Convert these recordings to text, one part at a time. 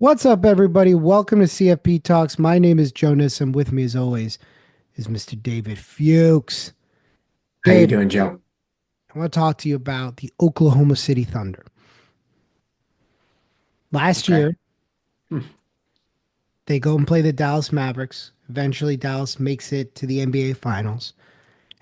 What's up, everybody? Welcome to CFP Talks. My name is Jonas, and with me, as always, is Mr. David Fuchs. How you David, doing, Joe? I want to talk to you about the Oklahoma City Thunder. Last Okay. year, Hmm. they go and play the Dallas Mavericks. Eventually, Dallas makes it to the NBA Finals,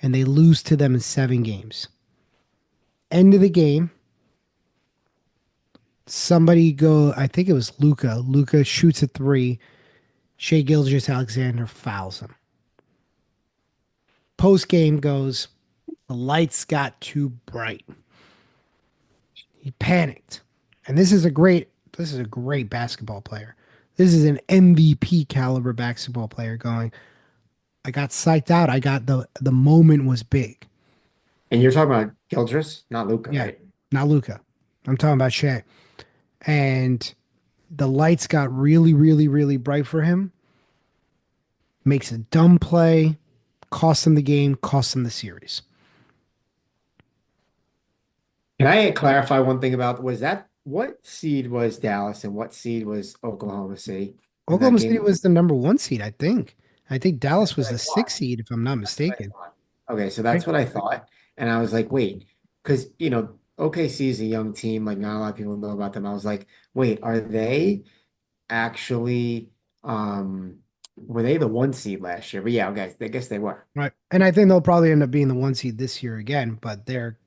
and they lose to them in 7 games. End of the game, I think it was Luca. Luca shoots a three. Shea Gilgeous-Alexander fouls him. Post game goes, the lights got too bright. He panicked. And this is a great basketball player. This is an MVP caliber basketball player going, I got psyched out. The moment was big. And you're talking about Gildress, not Luca, Yeah. right? Not Luca. I'm talking about Shea. And the lights got really, really, really bright for him. Makes a dumb play, costs him the game, costs him the series. Can I clarify one thing about was that what seed was Dallas and what seed was Oklahoma City in that Oklahoma City game? was the number one seed, I think. I think That's Dallas what was I the thought. sixth seed, if I'm not That's what I mistaken. thought. Okay, so Right. that's what I thought. And I was like, wait, because OKC is a young team, like not a lot of people know about them. I was like, wait, are they actually were they the one seed last year? But yeah, okay, I guess they were. Right. And I think they'll probably end up being the one seed this year again, but they're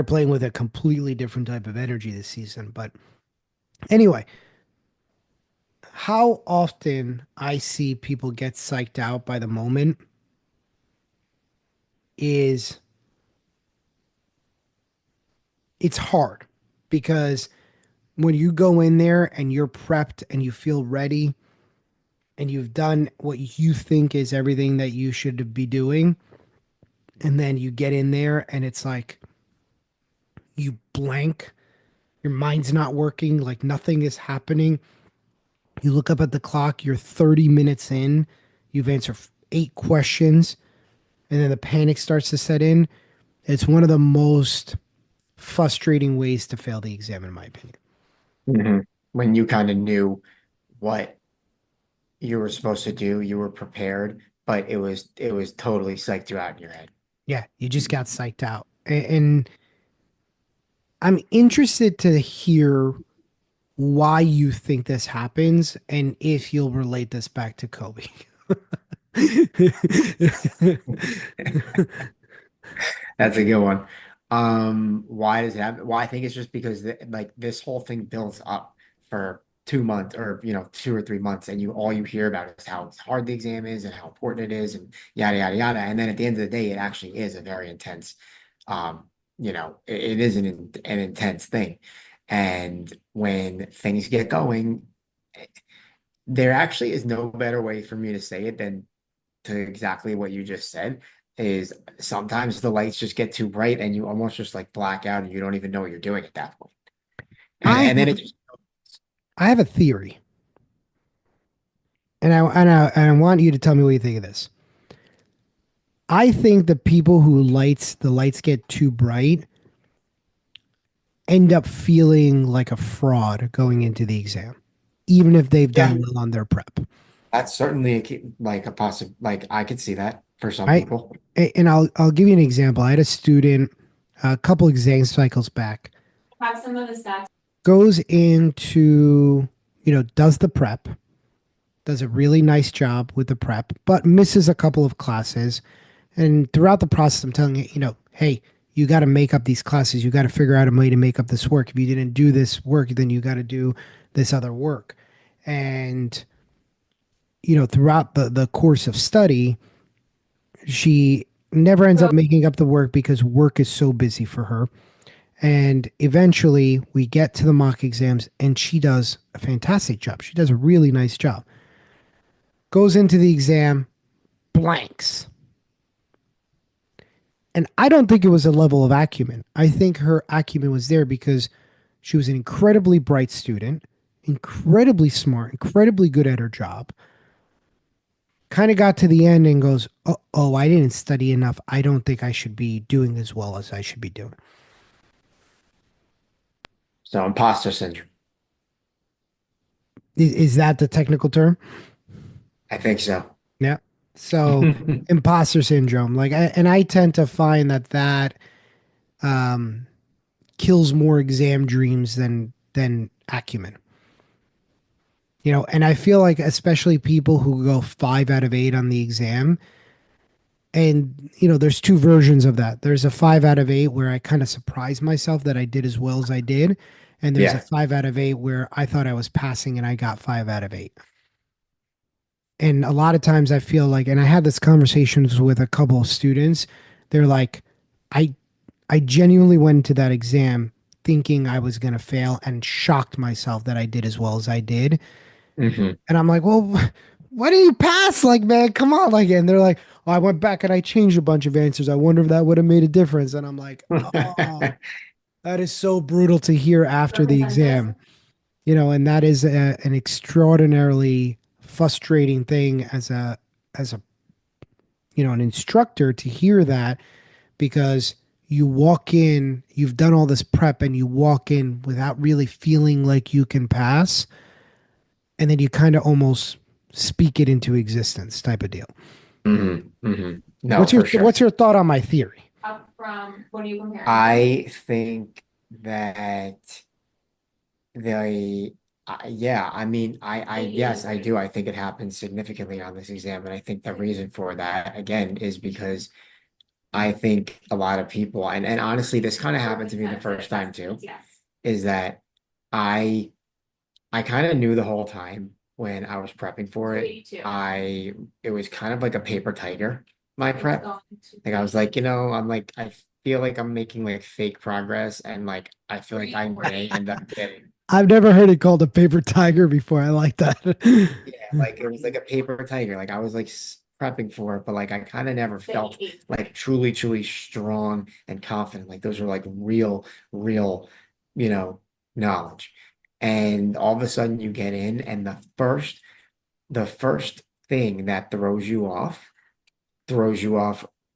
playing with a completely different type of energy this season. But anyway, how often I see people get psyched out by the moment is it's hard because when you go in there and you're prepped and you feel ready and you've done what you think is everything that you should be doing, and then you get in there and it's like you blank, your mind's not working, like nothing is happening. You look up at the clock, you're 30 minutes in, you've answered 8 questions, and then the panic starts to set in. It's one of the most frustrating ways to fail the exam, in my opinion. Mhm. When you kind of knew what you were supposed to do, you were prepared, but it was totally psyched you out in your head. Yeah, you just got psyched out. And I'm interested to hear why you think this happens and if you'll relate this back to Kobe. That's a good one. Why does it happen? Well, I think it's just because like this whole thing builds up for 2 months or 2 or 3 months, and you all you hear about is how hard the exam is and how important it is, and yada yada yada. And then at the end of the day, it actually is a very intense, it is an intense thing. And when things get going, there actually is no better way for me to say it than to exactly what you just said is sometimes the lights just get too bright and you almost just like black out and you don't even know what you're doing at that point. And I and then have it just I have a theory, and I want you to tell me what you think of this. I think the people who the lights get too bright end up feeling like a fraud going into the exam, even if they've done yeah, well on their prep. that's certainly like a possible like I could see that for some Right. people. And I'll give you an example. I had a student a couple exam cycles back Have some of the stats. goes into, does the prep, does a really nice job with the prep, but misses a couple of classes. And throughout the process, I'm telling you, hey, you got to make up these classes. You got to figure out a way to make up this work. If you didn't do this work, then you got to do this other work. And, throughout the course of study, she never ends up making up the work because work is so busy for her. And eventually we get to the mock exams and she does a fantastic job. She does a really nice job. Goes into the exam, blanks. And I don't think it was a level of acumen. I think her acumen was there because she was an incredibly bright student, incredibly smart, incredibly good at her job. Kind of got to the end and goes, oh, I didn't study enough. I don't think I should be doing as well as I should be doing. So imposter syndrome. Is that the technical term? I think so. Yeah. So imposter syndrome, and I tend to find that um, kills more exam dreams than acumen. And I feel like especially people who go 5 out of 8 on the exam, and there's two versions of that. There's a 5 out of 8 where I kind of surprised myself that I did as well as I did, and there's a Yeah. 5 out of 8 where I thought I was passing and I got 5 out of 8. And a lot of times I feel like, and I had this conversations with a couple of students, they're like, I I genuinely went into that exam thinking I was going to fail and shocked myself that I did as well as I did. Hmm. And I'm like, well, why didn't you pass? Like, man, come on. Like, and they're like, oh, I went back and I changed a bunch of answers. I wonder if that would have made a difference. And I'm like, oh, that is so brutal to hear after the exam, and that is an extraordinarily frustrating thing as a, an instructor to hear that because you walk in, you've done all this prep and you walk in without really feeling like you can pass. And then you kind of almost speak it into existence type of deal. No, What's your for sure. what's your thought on my theory? I think that they, yeah, I mean, yes, I do. I think it happens significantly on this exam. And I think the reason for that, again, is because I think a lot of people, and honestly, this kind of happened to me the first time too, is that I I kind of knew the whole time when I was prepping for it. It was kind of like a paper tiger, my prep. Like I was like, I'm like, I feel like I'm making like fake progress and like I feel like I may end up getting. I've never heard it called a paper tiger before. I like that. Yeah, like it was like a paper tiger. Like I was like prepping for it, but like I kind of never felt like truly, truly strong and confident. Like those were like real, you know, knowledge. And all of a sudden you get in, and the first thing that throws you off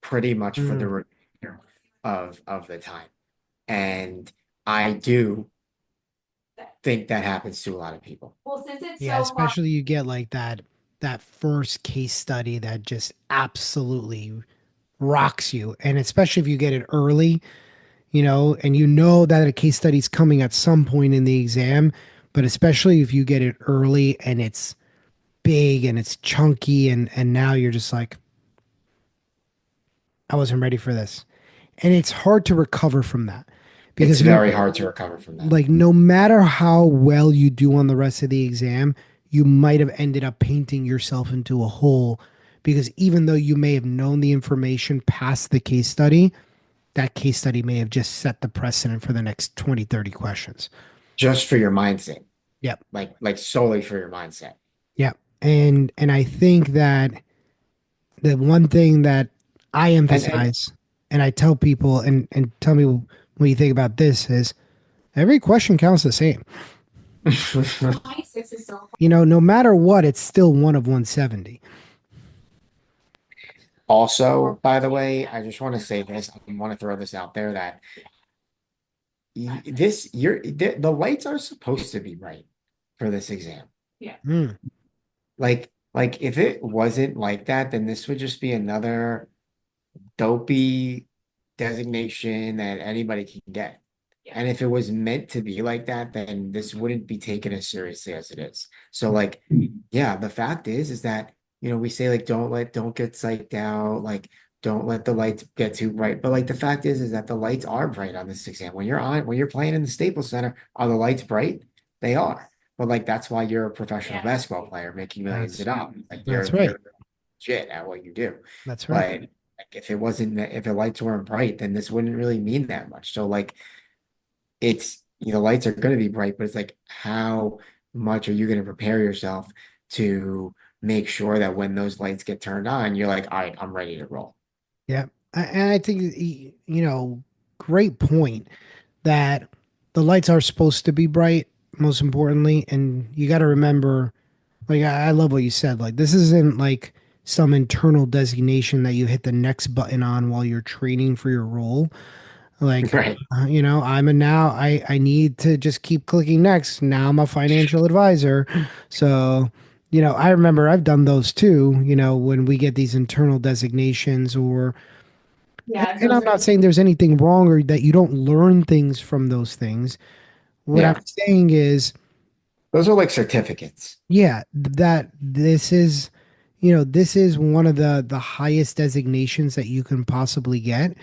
pretty much for the Mm. remainder of the time. And I do think that happens to a lot of people. Yeah, especially you get like that first case study that just absolutely rocks you. And especially if you get it early, and that a case study is coming at some point in the exam, but especially if you get it early and it's big and it's chunky and now you're just like, I wasn't ready for this. And it's hard to recover from that It's because very hard to recover from that. no matter how well you do on the rest of the exam, you might have ended up painting yourself into a hole because even though you may have known the information past the case study, that case study may have just set the precedent for the next 20, 30 questions. Just for your mindset, Yep. like solely for your mindset. Yep. And I think that the one thing that I And emphasize and I tell people and tell me what you think about this is every question counts the same. No matter what, it's still one of 170. also, by the way, I just want to say this. I want to throw this out there that the lights are supposed to be bright for this exam. Mm, Like if it wasn't like that, then this would just be another dopey designation that anybody can get. And if it was meant to be like that, then this wouldn't be taken as seriously as it is. So like, yeah, the fact is that, we say like don't get psyched out, like don't let the lights get too bright. But like the fact is that the lights are bright on this exam. When you're playing in the Staples Center, are the lights bright? They are. But like that's why you're a professional basketball player making millions of that's dollars. Like that's you're right. legit at what you do. That's right. But like, if the lights weren't bright, then this wouldn't really mean that much. So like the lights are going to be bright, but it's like how much are you going to prepare yourself to make sure that when those lights get turned on, you're like, all right, I'm ready to roll. Yeah. And I think, great point that the lights are supposed to be bright, most importantly. And you got to remember, like, I love what you said. Like, this isn't like some internal designation that you hit the next button on while you're training for your role. Like, Right. I'm a now I need to just keep clicking next. Now I'm a financial advisor. So, I remember I've done those too, when we get these internal designations or Yeah, and those I'm are not saying there's anything wrong or that you don't learn things from those things. What I'm yeah. saying is, Those are like certificates. yeah, that this is one of the highest designations that you can possibly get.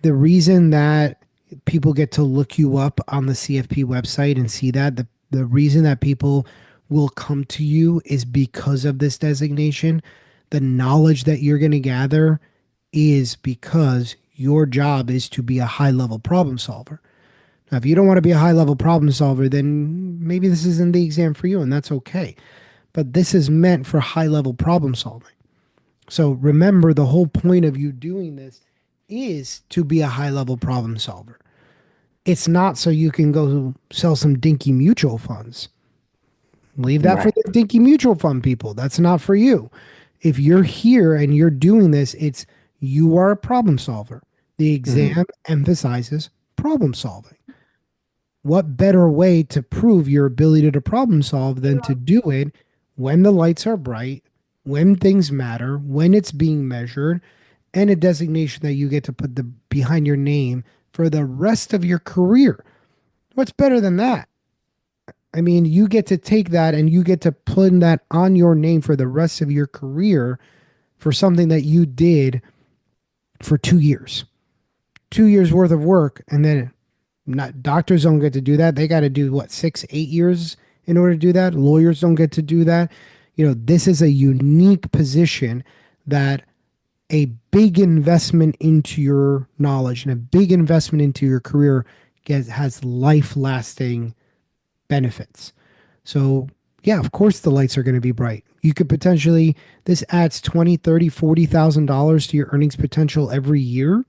The reason that people get to look you up on the CFP website and see that the reason that people will come to you is because of this designation. The knowledge that you're going to gather is because your job is to be a high level problem solver. Now, if you don't want to be a high level problem solver, then maybe this isn't the exam for you, and that's okay. But this is meant for high level problem solving. So remember, the whole point of you doing this is to be a high level problem solver. It's not so you can go sell some dinky mutual funds. Leave that for Right. the dinky mutual fund people. That's not for you. If you're here and you're doing this, it's you are a problem solver. The Hmm. exam emphasizes problem solving. What better way to prove your ability to problem solve than to do it when the lights are bright, when things matter, when it's being measured, and a designation that you get to put the behind your name for the rest of your career. What's better than that? I mean, you get to take that and you get to put that on your name for the rest of your career for something that you did for 2 years. 2 years worth of work, and then not doctors don't get to do that. They got to do what, 6, 8 years in order to do that. Lawyers don't get to do that. This is a unique position that a big investment into your knowledge and a big investment into your career has life lasting benefits. So, yeah, of course the lights are going to be bright. You could potentially, this adds 20, 30, $40,000 to your earnings potential every year.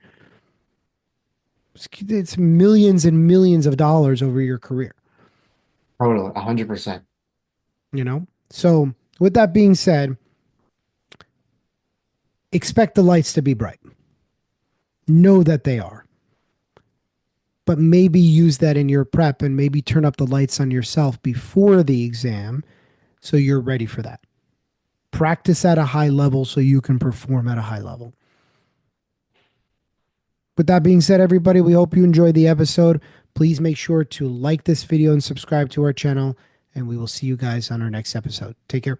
It's millions and millions of dollars over your career, Totally. 100%. So, with that being said, expect the lights to be bright. Know that they are, but maybe use that in your prep and maybe turn up the lights on yourself before the exam so you're ready for that. Practice at a high level so you can perform at a high level. With that being said, everybody, we hope you enjoyed the episode. Please make sure to like this video and subscribe to our channel, and we will see you guys on our next episode. Take care.